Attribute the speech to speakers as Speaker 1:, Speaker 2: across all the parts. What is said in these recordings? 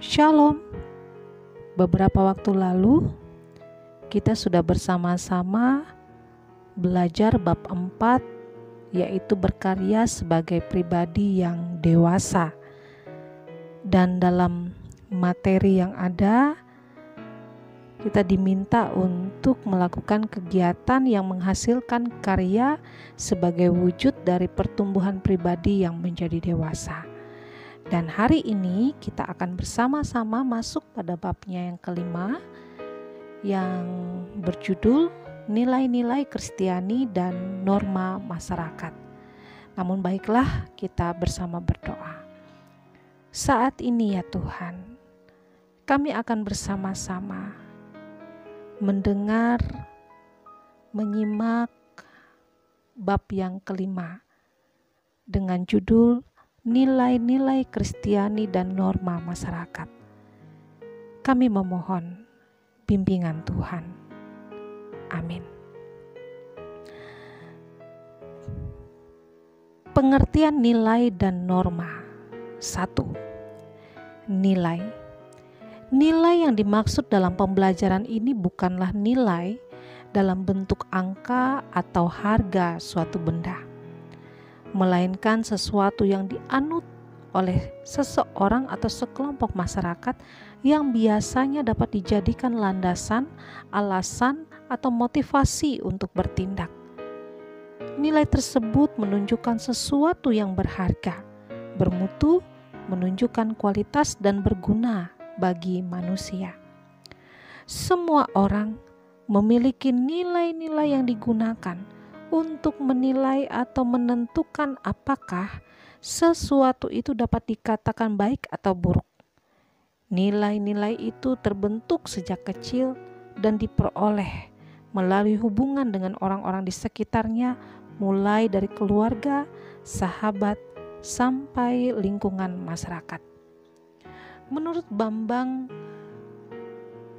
Speaker 1: Shalom. Beberapa waktu lalu kita sudah bersama-sama belajar bab 4, yaitu berkarya sebagai pribadi yang dewasa. Dan dalam materi yang ada, kita diminta untuk melakukan kegiatan yang menghasilkan karya sebagai wujud dari pertumbuhan pribadi yang menjadi dewasa. Dan hari ini kita akan bersama-sama masuk pada babnya yang kelima, yang berjudul Nilai-nilai Kristiani dan Norma Masyarakat. Namun baiklah, kita bersama berdoa. Saat ini ya Tuhan, kami akan bersama-sama mendengar, menyimak bab yang kelima dengan judul Nilai-nilai Kristiani dan Norma Masyarakat. Kami memohon bimbingan Tuhan. Amin. Pengertian nilai dan norma. 1. Nilai. Nilai yang dimaksud dalam pembelajaran ini bukanlah nilai dalam bentuk angka atau harga suatu benda, melainkan sesuatu yang dianut oleh seseorang atau sekelompok masyarakat yang biasanya dapat dijadikan landasan, alasan, atau motivasi untuk bertindak. Nilai tersebut menunjukkan sesuatu yang berharga, bermutu, menunjukkan kualitas dan berguna bagi manusia. Semua orang memiliki nilai-nilai yang digunakan untuk menilai atau menentukan apakah sesuatu itu dapat dikatakan baik atau buruk. Nilai-nilai itu terbentuk sejak kecil dan diperoleh melalui hubungan dengan orang-orang di sekitarnya, mulai dari keluarga, sahabat, sampai lingkungan masyarakat. Menurut Bambang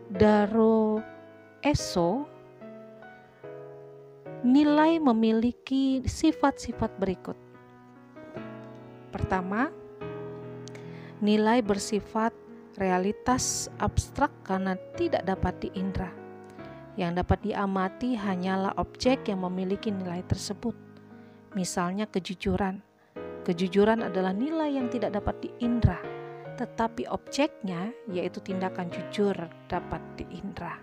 Speaker 1: Daroeso, nilai memiliki sifat-sifat berikut. Pertama, nilai bersifat realitas abstrak karena tidak dapat diindra. Yang dapat diamati hanyalah objek yang memiliki nilai tersebut. Misalnya kejujuran. Kejujuran adalah nilai yang tidak dapat diindra, tetapi objeknya, yaitu tindakan jujur, dapat diindra.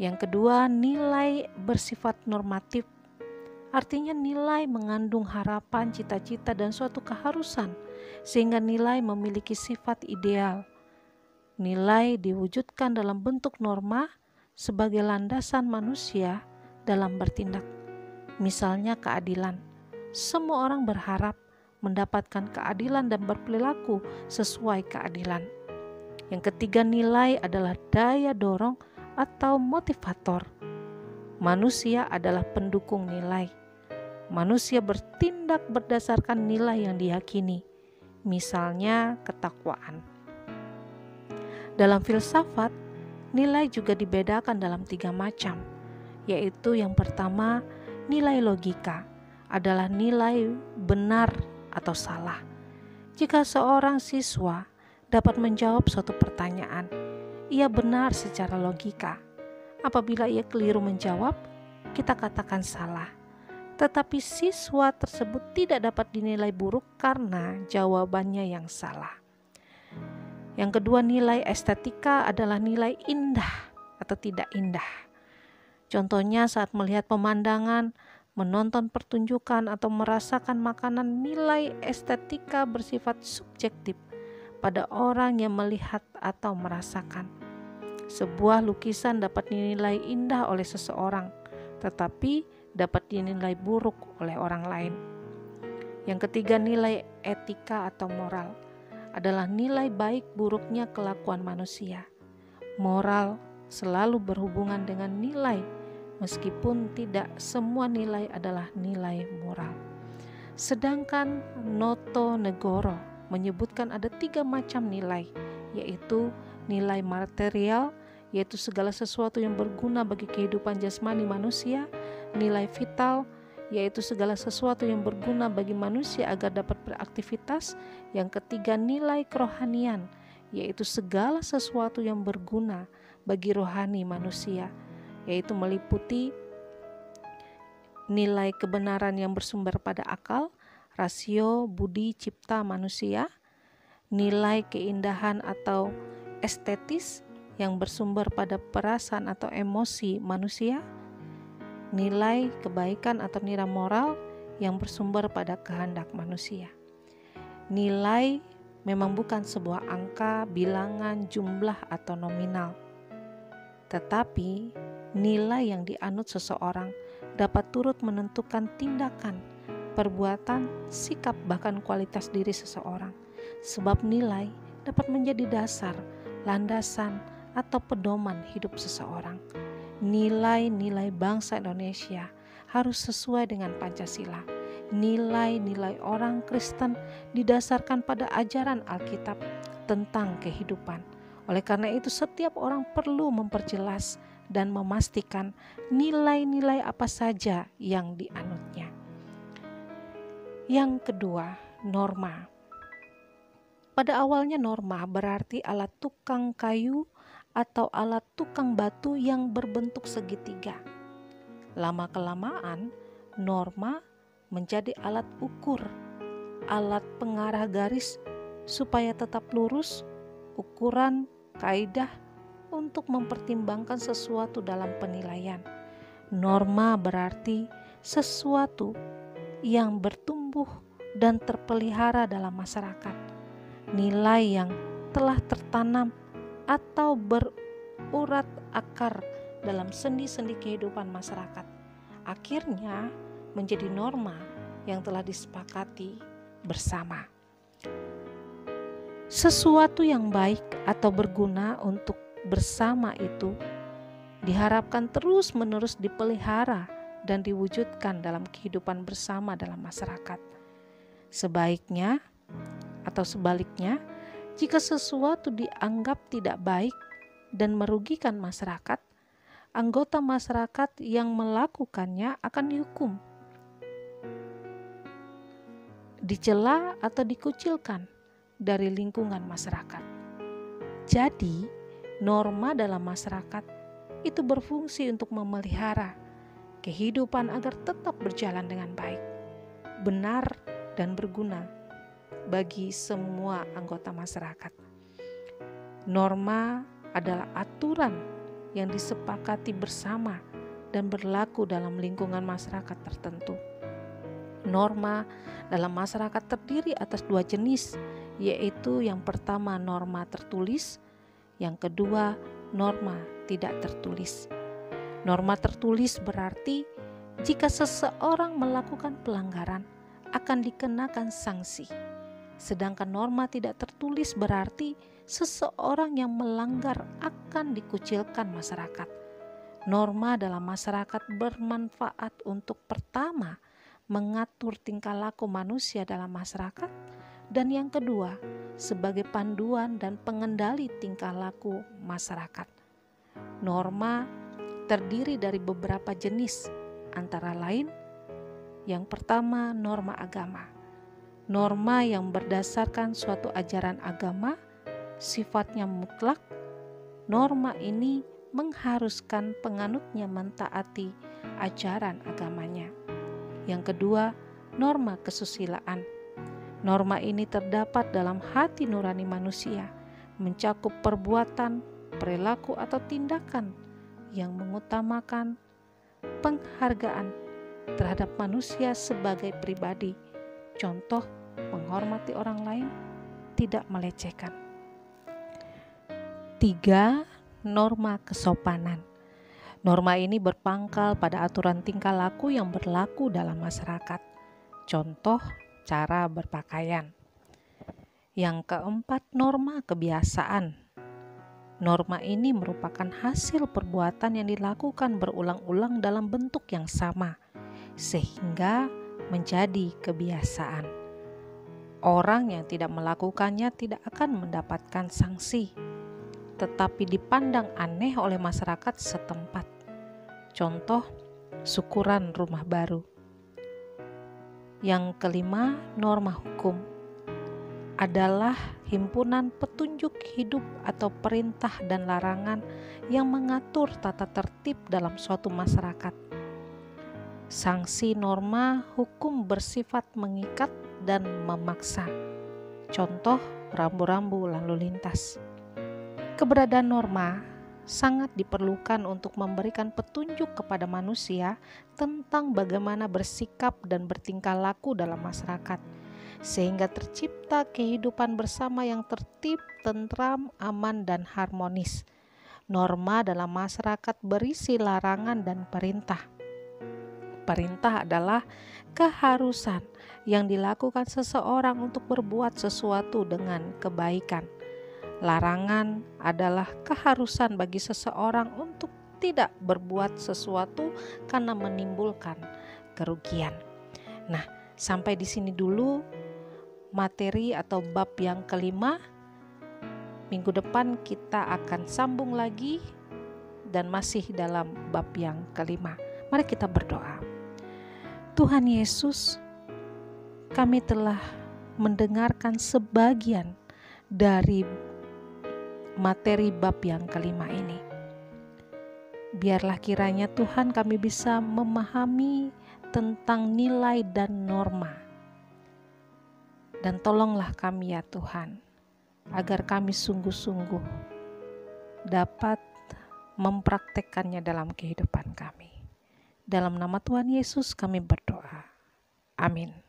Speaker 1: Yang kedua, nilai bersifat normatif. Artinya nilai mengandung harapan, cita-cita, dan suatu keharusan, sehingga nilai memiliki sifat ideal. Nilai diwujudkan dalam bentuk norma sebagai landasan manusia dalam bertindak. Misalnya keadilan. Semua orang berharap mendapatkan keadilan dan berperilaku sesuai keadilan. Yang ketiga, nilai adalah daya dorong atau motivator. Manusia adalah pendukung nilai. Manusia bertindak berdasarkan nilai yang diyakini, misalnya ketakwaan. Dalam filsafat, nilai juga dibedakan dalam 3 macam, yaitu yang pertama, nilai logika adalah nilai benar atau salah. Jika seorang siswa dapat menjawab suatu pertanyaan, ia benar secara logika. Apabila ia keliru menjawab, kita katakan salah. Tetapi siswa tersebut tidak dapat dinilai buruk karena jawabannya yang salah. Yang kedua, nilai estetika adalah nilai indah atau tidak indah. Contohnya saat melihat pemandangan, menonton pertunjukan, atau merasakan makanan, nilai estetika bersifat subjektif pada orang yang melihat atau merasakan. Sebuah lukisan dapat dinilai indah oleh seseorang, tetapi dapat dinilai buruk oleh orang lain. Yang ketiga, nilai etika atau moral adalah nilai baik buruknya kelakuan manusia. Moral selalu berhubungan dengan nilai, meskipun tidak semua nilai adalah nilai moral. Sedangkan Noto Negoro menyebutkan ada 3 macam nilai, yaitu nilai material, yaitu segala sesuatu yang berguna bagi kehidupan jasmani manusia. Nilai vital, yaitu segala sesuatu yang berguna bagi manusia agar dapat beraktivitas. Yang ketiga, nilai kerohanian, yaitu segala sesuatu yang berguna bagi rohani manusia, yaitu meliputi nilai kebenaran yang bersumber pada akal, rasio, budi, cipta manusia, nilai keindahan atau estetis yang bersumber pada perasaan atau emosi manusia, nilai kebaikan atau nilai moral yang bersumber pada kehendak manusia. Nilai memang bukan sebuah angka, bilangan, jumlah, atau nominal. Tetapi nilai yang dianut seseorang dapat turut menentukan tindakan, perbuatan, sikap, bahkan kualitas diri seseorang. Sebab nilai dapat menjadi dasar, landasan, atau pedoman hidup seseorang. Nilai-nilai bangsa Indonesia harus sesuai dengan Pancasila. Nilai-nilai orang Kristen didasarkan pada ajaran Alkitab tentang kehidupan. Oleh karena itu, setiap orang perlu memperjelas dan memastikan nilai-nilai apa saja yang dianutnya. Yang kedua, norma. Pada awalnya norma berarti alat tukang kayu atau alat tukang batu yang berbentuk segitiga. Lama-kelamaan, norma menjadi alat ukur, alat pengarah garis supaya tetap lurus, ukuran, kaidah untuk mempertimbangkan sesuatu dalam penilaian. Norma berarti sesuatu yang bertumbuh dan terpelihara dalam masyarakat. Nilai yang telah tertanam atau berurat akar dalam sendi-sendi kehidupan masyarakat. Akhirnya menjadi norma yang telah disepakati bersama. Sesuatu yang baik atau berguna untuk bersama itu diharapkan terus-menerus dipelihara dan diwujudkan dalam kehidupan bersama dalam masyarakat. Sebaiknya atau sebaliknya, jika sesuatu dianggap tidak baik dan merugikan masyarakat, anggota masyarakat yang melakukannya akan dihukum, dicela atau dikucilkan dari lingkungan masyarakat. Jadi, norma dalam masyarakat itu berfungsi untuk memelihara kehidupan agar tetap berjalan dengan baik, benar, dan berguna bagi semua anggota masyarakat. Norma adalah aturan yang disepakati bersama dan berlaku dalam lingkungan masyarakat tertentu. Norma dalam masyarakat terdiri atas dua jenis, yaitu yang pertama norma tertulis, yang kedua norma tidak tertulis. Norma tertulis berarti jika seseorang melakukan pelanggaran akan dikenakan sanksi. Sedangkan norma tidak tertulis berarti seseorang yang melanggar akan dikucilkan masyarakat. Norma dalam masyarakat bermanfaat untuk pertama, mengatur tingkah laku manusia dalam masyarakat, dan yang kedua, sebagai panduan dan pengendali tingkah laku masyarakat. Norma terdiri dari beberapa jenis, antara lain, yang pertama, norma agama. Norma yang berdasarkan suatu ajaran agama, sifatnya mutlak. Norma ini mengharuskan penganutnya mentaati ajaran agamanya. Yang kedua, norma kesusilaan. Norma ini terdapat dalam hati nurani manusia, mencakup perbuatan, perilaku atau tindakan yang mengutamakan penghargaan terhadap manusia sebagai pribadi. Contoh, menghormati orang lain, tidak melecehkan. 3. Norma kesopanan. Norma ini berpangkal pada aturan tingkah laku yang berlaku dalam masyarakat. Contoh, cara berpakaian. Yang keempat, norma kebiasaan. Norma ini merupakan hasil perbuatan yang dilakukan berulang-ulang dalam bentuk yang sama, sehingga menjadi kebiasaan. Orang yang tidak melakukannya tidak akan mendapatkan sanksi, tetapi dipandang aneh oleh masyarakat setempat. Contoh, syukuran rumah baru. Yang kelima, norma hukum adalah himpunan petunjuk hidup atau perintah dan larangan yang mengatur tata tertib dalam suatu masyarakat. Sanksi norma hukum bersifat mengikat dan memaksa. Contoh, rambu-rambu lalu lintas. Keberadaan norma sangat diperlukan untuk memberikan petunjuk kepada manusia tentang bagaimana bersikap dan bertingkah laku dalam masyarakat, sehingga tercipta kehidupan bersama yang tertib, tentram, aman, dan harmonis. Norma dalam masyarakat berisi larangan dan perintah. Perintah adalah keharusan yang dilakukan seseorang untuk berbuat sesuatu dengan kebaikan. Larangan adalah keharusan bagi seseorang untuk tidak berbuat sesuatu karena menimbulkan kerugian. Nah, sampai di sini dulu materi atau bab yang kelima. Minggu depan kita akan sambung lagi dan masih dalam bab yang kelima. Mari kita berdoa. Tuhan Yesus, kami telah mendengarkan sebagian dari materi bab yang kelima ini. Biarlah kiranya Tuhan kami bisa memahami tentang nilai dan norma. Dan tolonglah kami ya Tuhan, agar kami sungguh-sungguh dapat mempraktekkannya dalam kehidupan kami. Dalam nama Tuhan Yesus kami berdoa. Amin.